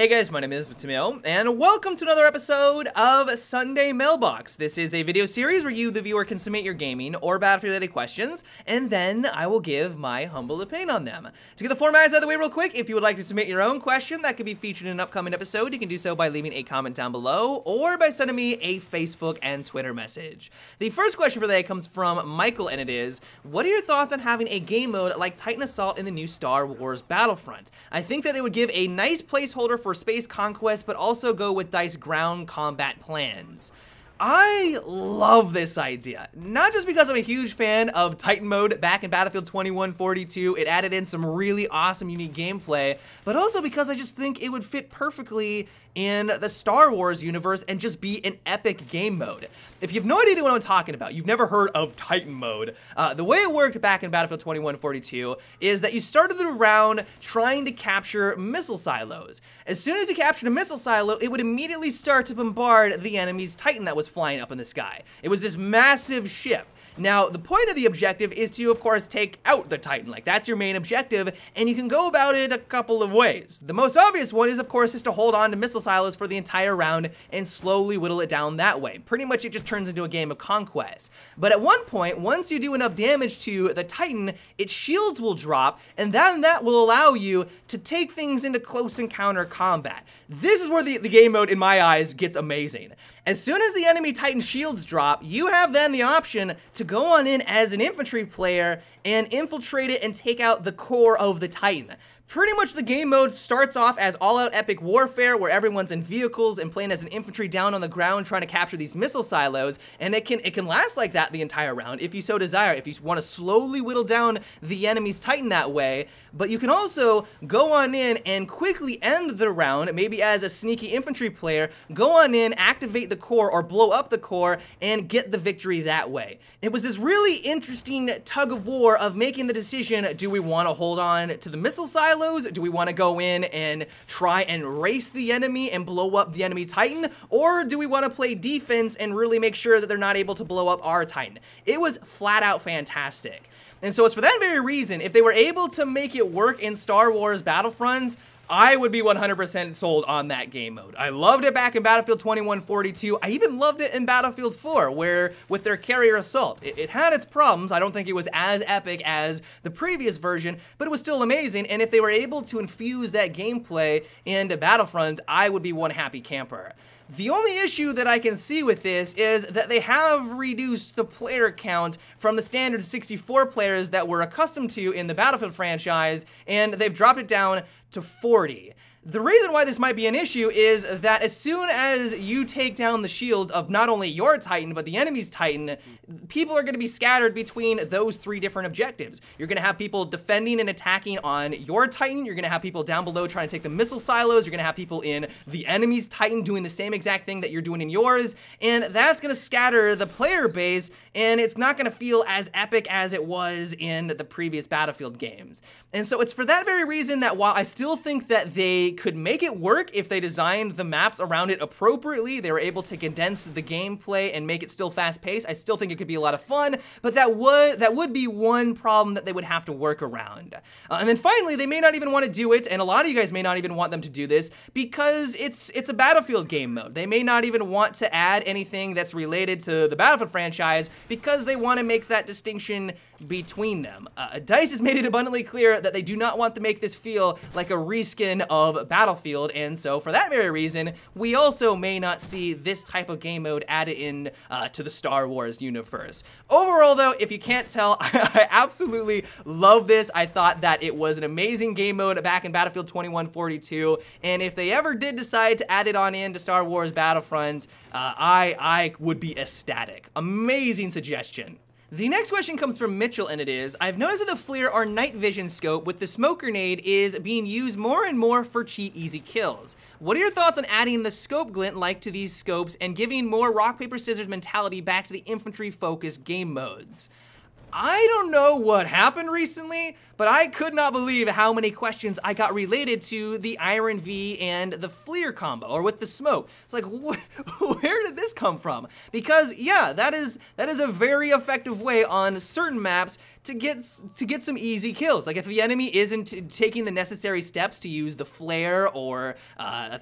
Hey guys, my name is Mailbox, and welcome to another episode of Sunday Mailbox. This is a video series where you, the viewer, can submit your gaming or Battlefield-related questions, and then I will give my humble opinion on them. To get the format out of the way real quick, if you would like to submit your own question that could be featured in an upcoming episode, you can do so by leaving a comment down below, or by sending me a Facebook and Twitter message. The first question for the day comes from Michael, and it is, what are your thoughts on having a game mode like Titan Assault in the new Star Wars Battlefront? I think that it would give a nice placeholder for space conquest, but also go with DICE ground combat plans. I love this idea, not just because I'm a huge fan of Titan mode back in Battlefield 2142, it added in some really awesome, unique gameplay, but also because I just think it would fit perfectly in the Star Wars universe and just be an epic game mode. If you have no idea what I'm talking about, you've never heard of Titan mode, the way it worked back in Battlefield 2142 is that you started the round trying to capture missile silos. As soon as you captured a missile silo, it would immediately start to bombard the enemy's Titan that was flying up in the sky. It was this massive ship. Now, the point of the objective is to, of course, take out the Titan. Like, that's your main objective, and you can go about it a couple of ways. The most obvious one is, of course, just to hold on to missile silos for the entire round and slowly whittle it down that way. Pretty much it just turns into a game of conquest. But at one point, once you do enough damage to the Titan, its shields will drop, and then that will allow you to take things into close encounter combat. This is where the game mode, in my eyes, gets amazing. As soon as the enemy Titan shields drop, you have then the option to go on in as an infantry player and infiltrate it and take out the core of the Titan. Pretty much the game mode starts off as all-out epic warfare where everyone's in vehicles and playing as an infantry down on the ground trying to capture these missile silos, and it can last like that the entire round if you so desire, if you want to slowly whittle down the enemy's Titan that way. But you can also go on in and quickly end the round, maybe as a sneaky infantry player, go on in, activate the core or blow up the core, and get the victory that way. It was this really interesting tug of war of making the decision, do we want to hold on to the missile silos? Do we want to go in and try and race the enemy and blow up the enemy Titan? Or do we want to play defense and really make sure that they're not able to blow up our Titan? It was flat out fantastic. And so it's for that very reason, if they were able to make it work in Star Wars Battlefronts, I would be 100% sold on that game mode. I loved it back in Battlefield 2142. I even loved it in Battlefield 4, where with their carrier assault. It had its problems. I don't think it was as epic as the previous version, but it was still amazing. And if they were able to infuse that gameplay into Battlefront, I would be one happy camper. The only issue that I can see with this is that they have reduced the player count from the standard 64 players that we're accustomed to in the Battlefield franchise, and they've dropped it down to 40. The reason why this might be an issue is that as soon as you take down the shields of not only your Titan, but the enemy's Titan, people are going to be scattered between those three different objectives. You're going to have people defending and attacking on your Titan, you're going to have people down below trying to take the missile silos, you're going to have people in the enemy's Titan doing the same exact thing that you're doing in yours, and that's going to scatter the player base, and it's not going to feel as epic as it was in the previous Battlefield games. And so it's for that very reason that while I still think that they could make it work if they designed the maps around it appropriately, they were able to condense the gameplay and make it still fast-paced, I still think it could be a lot of fun, but that would be one problem that they would have to work around. And then finally, they may not even want to do it, and a lot of you guys may not even want them to do this, because it's a Battlefield game mode. They may not even want to add anything that's related to the Battlefield franchise, because they want to make that distinction between them. DICE has made it abundantly clear that they do not want to make this feel like a reskin of Battlefield, and so for that very reason, we also may not see this type of game mode added in to the Star Wars universe. Overall though, if you can't tell, I absolutely love this. I thought that it was an amazing game mode back in Battlefield 2142, and if they ever did decide to add it on into Star Wars Battlefront, I would be ecstatic. Amazing suggestion. The next question comes from Mitchell, and it is, I've noticed that the FLIR or night vision scope with the smoke grenade is being used more and more for cheap, easy kills. What are your thoughts on adding the scope glint like to these scopes and giving more rock, paper, scissors mentality back to the infantry-focused game modes? I don't know what happened recently, but I could not believe how many questions I got related to the Iron V and the Fleer combo, or with the smoke. It's like, where did this come from? Because yeah, that is a very effective way on certain maps to get some easy kills. Like if the enemy isn't taking the necessary steps to use the flare or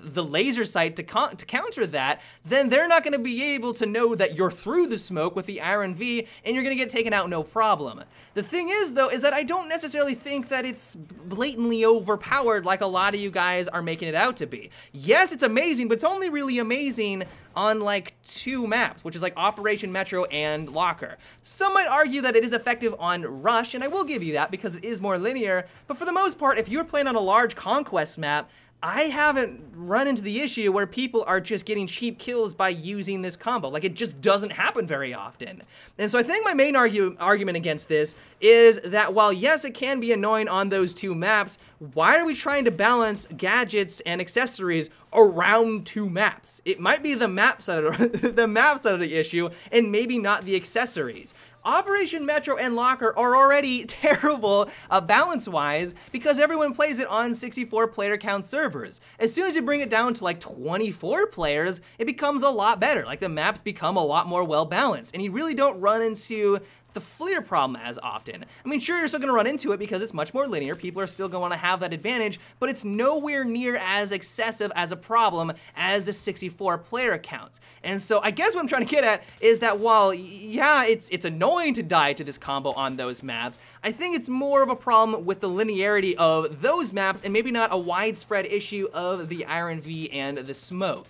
the laser sight to counter that, then they're not going to be able to know that you're through the smoke with the Iron V, and you're going to get taken out no problem. The thing is, though, is that I don't necessarily think that it's blatantly overpowered like a lot of you guys are making it out to be. Yes, it's amazing, but it's only really amazing on like 2 maps, which is like Operation Metro and Locker. Some might argue that it is effective on Rush, and I will give you that because it is more linear, but for the most part, if you're playing on a large conquest map, I haven't run into the issue where people are just getting cheap kills by using this combo. Like, it just doesn't happen very often. And so I think my main argument against this is that while yes, it can be annoying on those 2 maps, why are we trying to balance gadgets and accessories around 2 maps? It might be the maps that are the issue, and maybe not the accessories. Operation Metro and Locker are already terrible balance-wise because everyone plays it on 64 player count servers. As soon as you bring it down to like 24 players, it becomes a lot better. Like the maps become a lot more well-balanced, and you really don't run into the Fleer problem as often. I mean, sure, you're still gonna run into it because it's much more linear. People are still gonna wanna have that advantage, but it's nowhere near as excessive as a problem as the 64 player accounts. And so I guess what I'm trying to get at is that while, yeah, it's annoying to die to this combo on those maps, I think it's more of a problem with the linearity of those maps and maybe not a widespread issue of the Iron V and the smoke.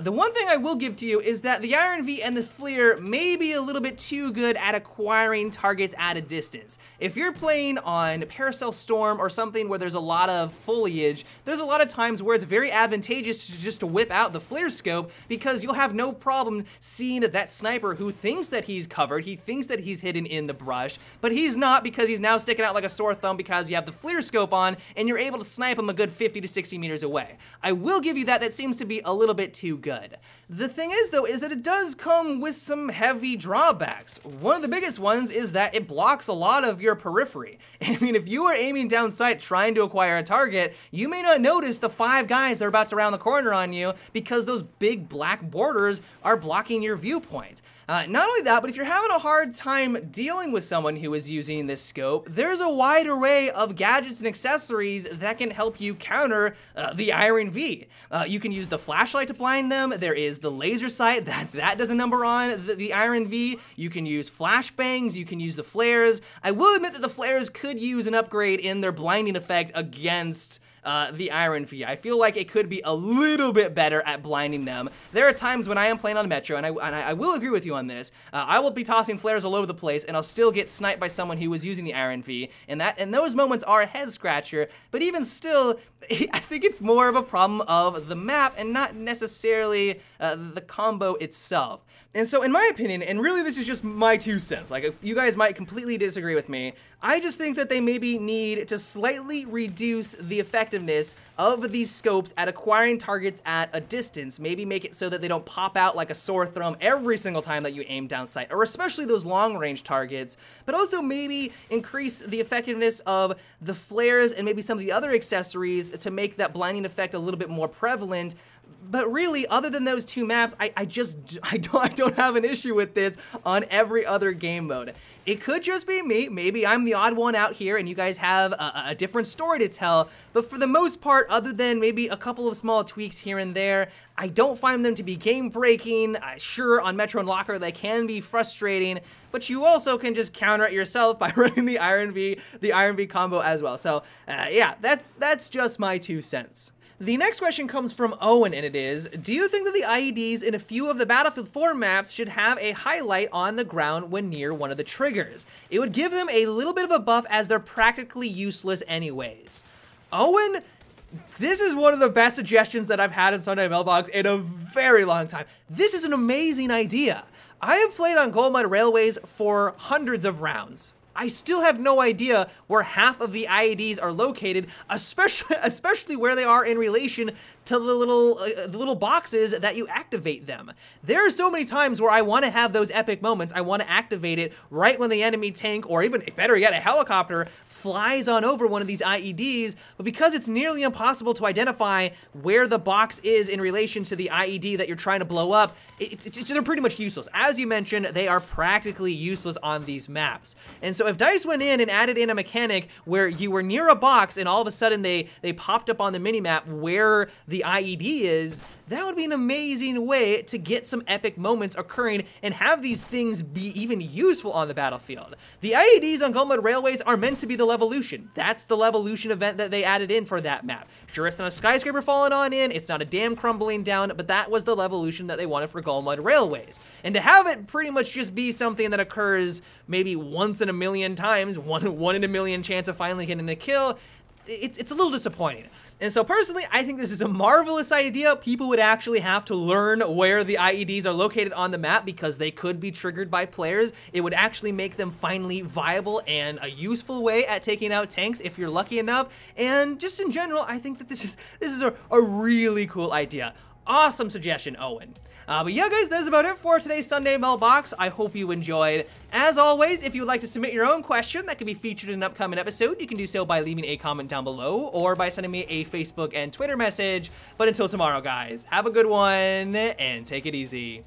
The one thing I will give to you is that the Iron V and the Fleer may be a little bit too good at acquiring targets at a distance. If you're playing on Paracel Storm or something where there's a lot of foliage, there's a lot of times where it's very advantageous to just whip out the Fleer scope because you'll have no problem seeing that sniper who thinks that he's covered, he thinks that he's hidden in the brush, but he's not because he's now sticking out like a sore thumb because you have the Fleer scope on and you're able to snipe him a good 50 to 60 meters away. I will give you that. That seems to be a little bit too good. The thing is, though, is that it does come with some heavy drawbacks. One of the biggest ones is that it blocks a lot of your periphery. I mean, if you are aiming down sight trying to acquire a target, you may not notice the 5 guys that are about to round the corner on you because those big black borders are blocking your viewpoint. Not only that, but if you're having a hard time dealing with someone who is using this scope, there's a wide array of gadgets and accessories that can help you counter the Iron V. You can use the flashlight to blind them. There is the laser sight that does a number on the Iron V. You can use flashbangs. You can use the flares. I will admit that the flares could use an upgrade in their blinding effect against the Iron V. I feel like it could be a little bit better at blinding them. There are times when I am playing on Metro, and I will agree with you on this. I will be tossing flares all over the place, and I'll still get sniped by someone who was using the Iron V, and those moments are a head scratcher. But even still, I think it's more of a problem of the map and not necessarily the combo itself. And so in my opinion, and really this is just my 2 cents, like you guys might completely disagree with me, I just think that they maybe need to slightly reduce the effectiveness of these scopes at acquiring targets at a distance. Maybe make it so that they don't pop out like a sore thumb every single time that you aim down sight, or especially those long range targets, but also maybe increase the effectiveness of the flares and maybe some of the other accessories to make that blinding effect a little bit more prevalent. But really, other than those 2 maps, I don't have an issue with this on every other game mode. It could just be me. Maybe I'm the odd one out here and you guys have a different story to tell. But for the most part, other than maybe a couple of small tweaks here and there, I don't find them to be game breaking. Sure, on Metro and Locker, they can be frustrating, but you also can just counter it yourself by running the Iron V combo as well. So yeah, that's just my 2 cents. The next question comes from Owen, and it is, do you think that the IEDs in a few of the Battlefield 4 maps should have a highlight on the ground when near one of the triggers? It would give them a little bit of a buff as they're practically useless anyways. Owen, this is one of the best suggestions that I've had in Sunday Mailbox in a very long time. This is an amazing idea. I have played on Gold Mine Railways for hundreds of rounds. I still have no idea where half of the IEDs are located, especially where they are in relation to the little boxes that you activate them. There are so many times where I want to have those epic moments. I want to activate it right when the enemy tank, or even better yet, a helicopter flies on over one of these IEDs, but because it's nearly impossible to identify where the box is in relation to the IED that you're trying to blow up, they're pretty much useless. As you mentioned, they are practically useless on these maps. And so if DICE went in and added in a mechanic where you were near a box and all of a sudden they popped up on the minimap where the IED is, that would be an amazing way to get some epic moments occurring and have these things be even useful on the battlefield. The IEDs on Gauntlet Railways are meant to be the Levolution. That's the Levolution event that they added in for that map. Sure, it's not a skyscraper falling on in, it's not a dam crumbling down, but that was the Levolution that they wanted for Gauntlet Railways. And to have it pretty much just be something that occurs maybe once in a million times, one in a million chance of finally getting a kill, it's a little disappointing. And so personally, I think this is a marvelous idea. People would actually have to learn where the IEDs are located on the map because they could be triggered by players. It would actually make them finally viable and a useful way at taking out tanks if you're lucky enough. And just in general, I think that this is a really cool idea. Awesome suggestion, Owen. But yeah, guys, that's about it for today's Sunday Mailbox. I hope you enjoyed. As always, if you would like to submit your own question that could be featured in an upcoming episode, you can do so by leaving a comment down below or by sending me a Facebook and Twitter message. But until tomorrow, guys, have a good one and take it easy.